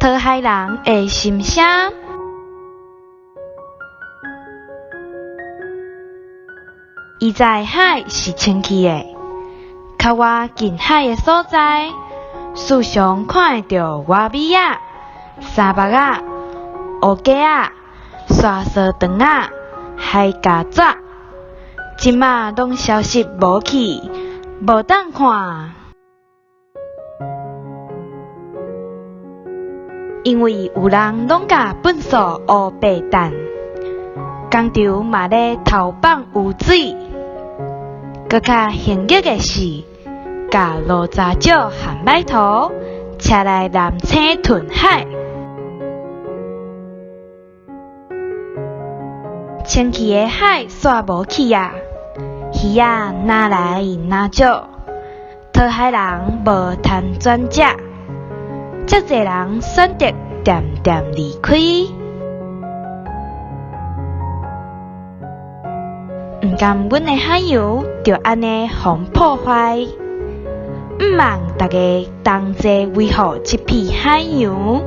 讨海人的心声。伊在海是清气的，较我近海的所在，时常看会到蛙米仔、沙目仔、乌鸡仔、沙沙肠仔、海茄子，即马拢消失无去，无当看。因为有人拢甲粪扫乌白蛋，工厂嘛咧投放污水，搁较现实的是，甲罗查石和摆土，车来南青屯海。清气的海煞无去啊，鱼仔哪来哪少，讨海人无通转食。遮侪人选择渐渐离开，毋甘阮的海洋就安尼互破坏，毋望大家同齐维护这片海洋。